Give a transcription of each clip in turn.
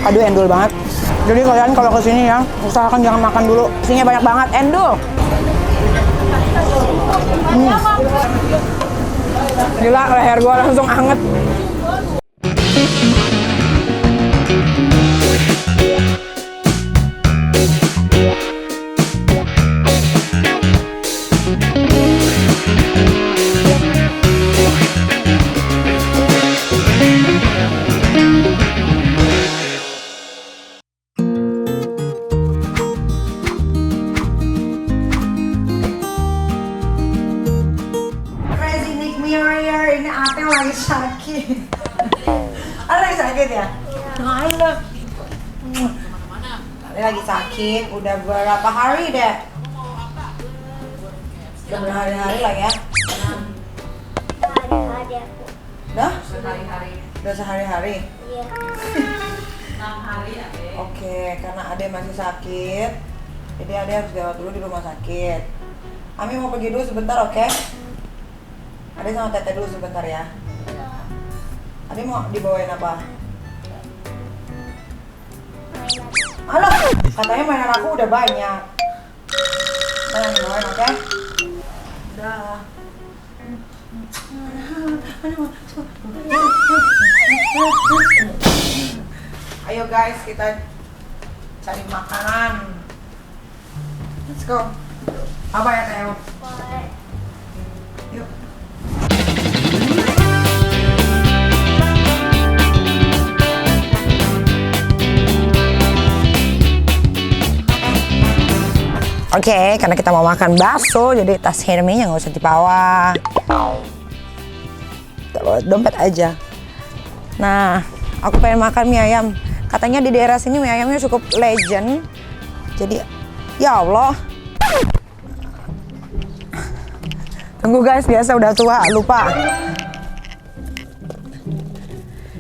Aduh, endul banget. Jadi kalian kalau kesini ya, usahakan jangan makan dulu. Isinya banyak banget, endul. Gila, leher gua langsung anget. Ini Ate lagi sakit. Ate lagi sakit ya? Iya. Ate lagi sakit, udah berapa hari deh? Udah berhari-hari lah ya? Hari-hari aku. Udah? Sehari-hari. Udah sehari-hari? Iya. 6 hari Ade. Oke, karena Ade masih sakit, jadi Ade harus dirawat dulu di rumah sakit. Ami mau pergi dulu sebentar, oke? Ade sama Tete dulu sebentar ya. Ade mau dibawain apa? Halo, katanya mainan aku udah banyak. Mana dibawain, oke? Udah. Ayo guys, kita cari makanan. Let's go. Apa ya Teo? Yuk. Oke, karena kita mau makan bakso, jadi tas Herminya nggak usah dibawa. Kita bawa dompet aja. Nah, aku pengen makan mie ayam. Katanya di daerah sini mie ayamnya cukup legend. Jadi, ya Allah. Tunggu guys, biasa udah tua, lupa.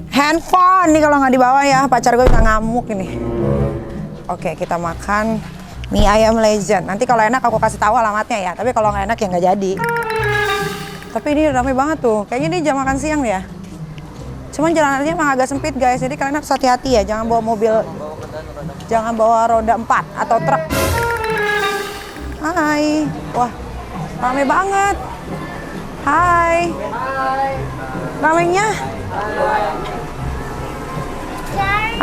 Handphone nih kalau nggak dibawa ya, pacar gue bisa ngamuk ini. Oke, kita makan mie ayam legend. Nanti kalau enak aku kasih tahu alamatnya ya. Tapi kalau nggak enak ya nggak jadi. Tapi ini ramai banget tuh. Kayaknya ini jam makan siang ya. Cuman jalanannya emang agak sempit guys. Jadi kalian harus hati-hati ya. Jangan bawa mobil. Jangan bawa roda 4 atau truk. Hai. Wah, ramai banget. Hai. Ramainya.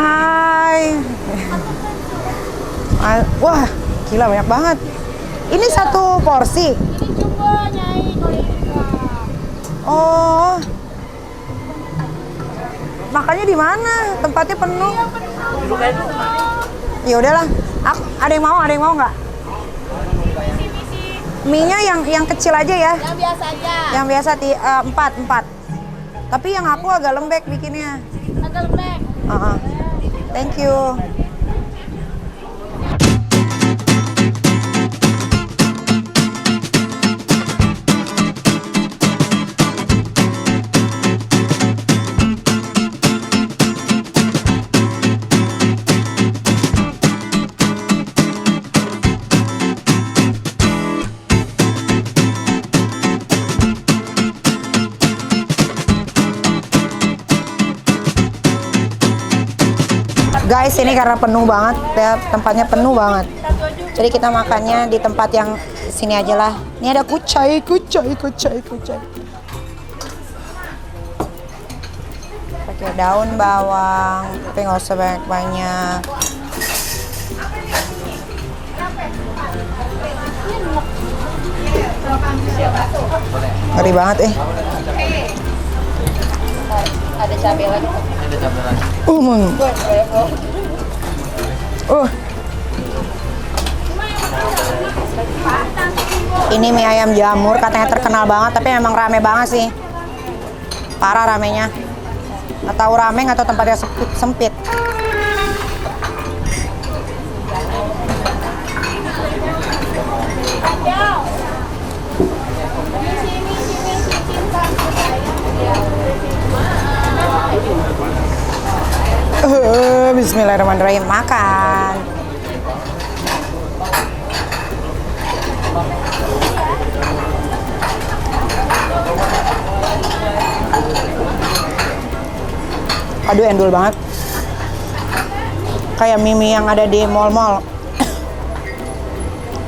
Hai. Wah, gila banyak banget. Ini satu porsi. Ini juga Nyai Norika. Oh. Makannya di mana? Tempatnya penuh. Ya udahlah. Ada yang mau nggak? Mie-nya yang kecil aja ya. Yang biasa aja. Yang biasa 4. Tapi yang aku agak lembek bikinnya. Agak lembek. Thank you. Guys, ini karena penuh banget ya, tempatnya penuh banget. Jadi kita makannya di tempat yang sini aja lah. Ini ada kucai. Pakai daun bawang, tapi nggak usah banyak-banyak. Ngeri banget Ada cabai lagi. Ini mie ayam jamur katanya terkenal banget, tapi emang rame banget sih. Parah ramenya. Nggak tahu rame nggak tahu tempatnya sempit. Bismillahirrahmanirrahim, makan. Aduh, endul banget. Kayak mie yang ada di mall-mall.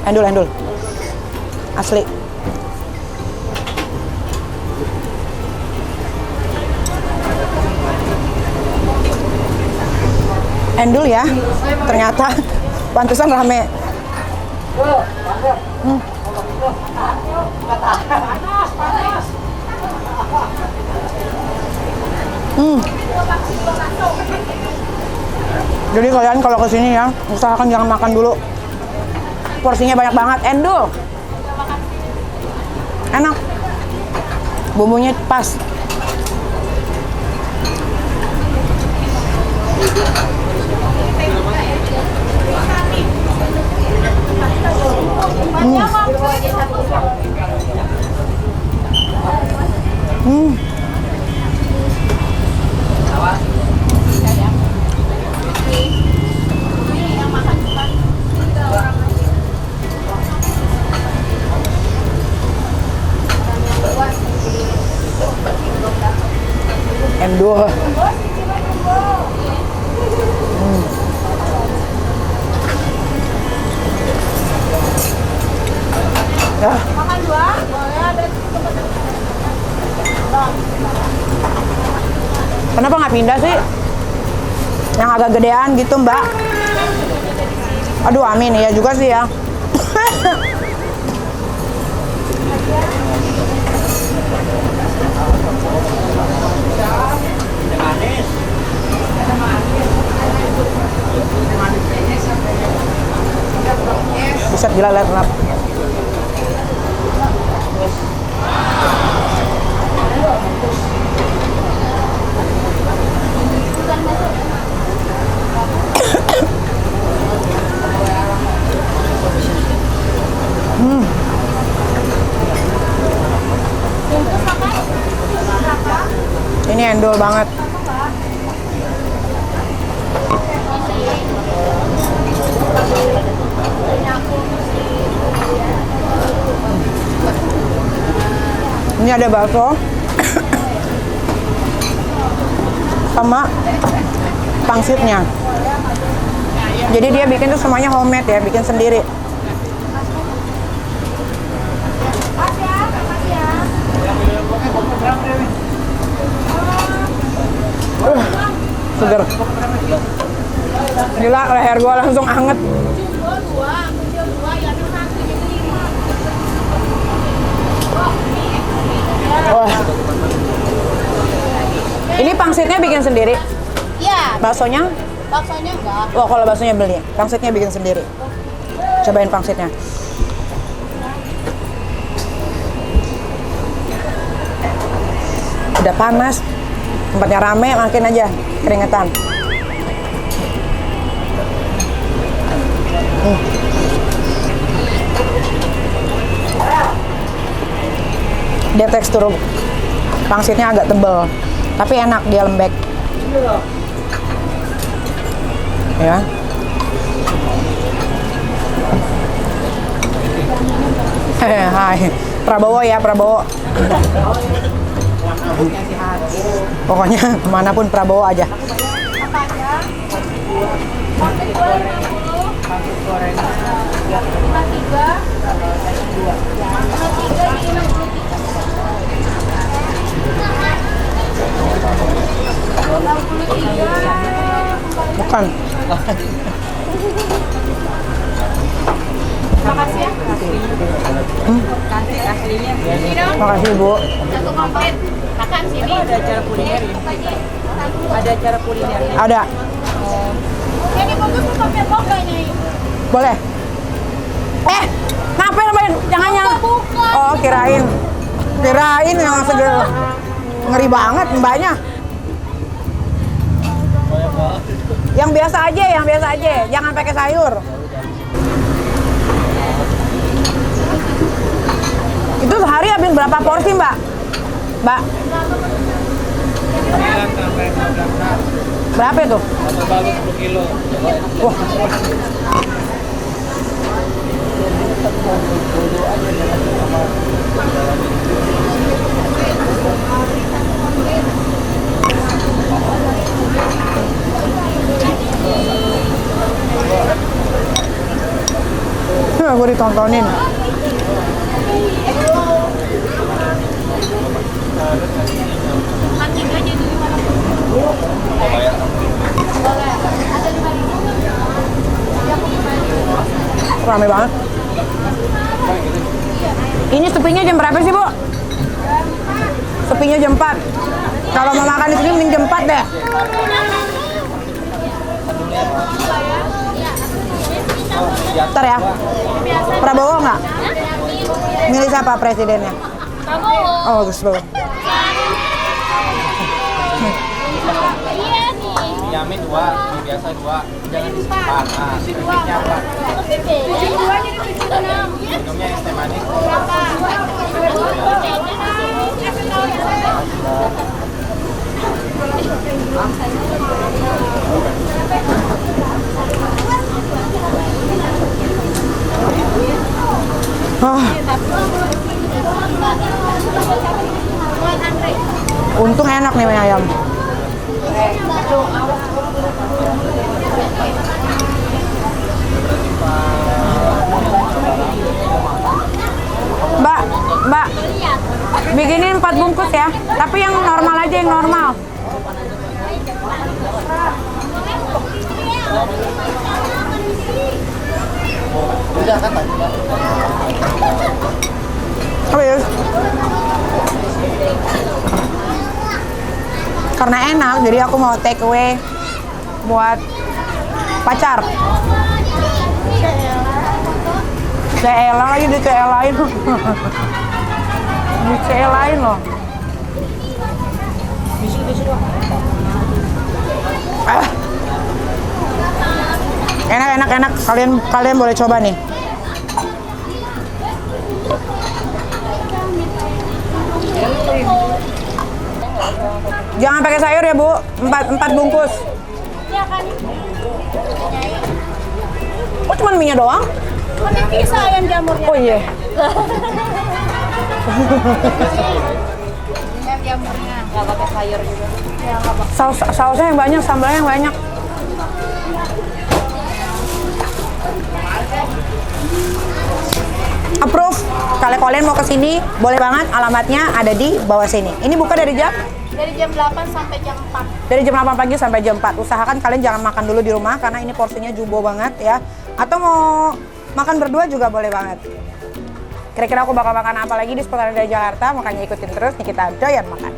Endul. Asli. Endul ya. Ternyata pantesan rame. Jadi kalian kalau kesini ya, usahakan jangan makan dulu. Porsinya banyak banget. Endul. Enak. Bumbunya pas. Endul. Ya. Makan dua, boleh ada Kenapa nggak pindah sih? Yang agak gedean gitu, Mbak. Aduh, amin ya juga sih ya. Bisa gila lihat lap. Ini endul banget. Ini ada bakso sama pangsitnya. Jadi dia bikin tuh semuanya homemade ya, bikin sendiri. Seger. Gila, leher gua langsung anget. Wah. Ini pangsitnya bikin sendiri? Iya. Baksonya? Baksonya enggak. Wah, kalau baksonya beli. Pangsitnya bikin sendiri. Cobain pangsitnya. Udah panas. Tempatnya rame, makin aja keringetan. Dia tekstur pangsitnya agak tebal, tapi enak, dia lembek. Ya. Hai, Prabowo ya, Prabowo. Pokoknya kemanapun Prabowo aja. Bukan. Makasih ya. Cantik aslinya. Makasih, Bu. Satu komplit. Makan sini. Ada acara kuliner ya? Ada acara kuliner. Ada. Ini bagus tuh pakai bok kayaknya. Boleh. Ngapain? Jangan. Bukan. Oh, kirain yang seger. Ngeri banget mbaknya. Yang biasa aja. Jangan pakai sayur. Itu sehari habis berapa porsi, Mbak? Mbak? Berapa itu? 10 kilo. Wah. gue ditontonin. Rame banget. Ini sepinya jam berapa sih, Bu? Sepinya jam 4. Kalau mau makan di sini mending jam 4 deh. Ntar ya. Prabowo nggak? Milih siapa presidennya? Prabowo. Oh, bagus banget. Iya nih. Yami 2, mie biasa 2, jangan disimpan. Nah, sedikitnya apa? Minumnya es teh manis. Untung enak nih mie ayam. Mbak, bikinin 4 bungkus ya. Tapi yang normal aja, yang normal. Habis. Karena enak, jadi aku mau take away buat pacar. CL lagi di CL lain. Di CL lain loh. Enak. Kalian boleh coba nih. Jangan pakai sayur ya, Bu. 4 bungkus. Iya kan? Oh, cuma mie-nya doang? Kan yang bisa ayam jamurnya. Oh iya. Ayam jamurnya nggak pakai sayur juga. Sausnya yang banyak, sambalnya yang banyak. Approve. Kalau kalian mau kesini, boleh banget. Alamatnya ada di bawah sini. Ini buka dari jam? Dari jam 8 sampai jam 4. Dari jam 8 pagi sampai jam 4. Usahakan kalian jangan makan dulu di rumah karena ini porsinya jumbo banget ya. Atau mau makan berdua juga boleh banget. Kira-kira aku bakal makan apa lagi di seputaran dari Jakarta, makanya ikutin terus nih, kita doyan makan.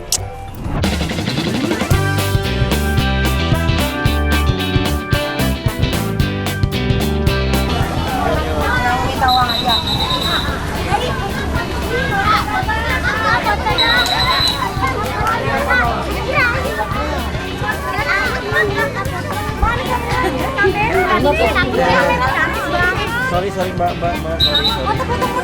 Yang minta uang aja. Sorry Mbak, sorry.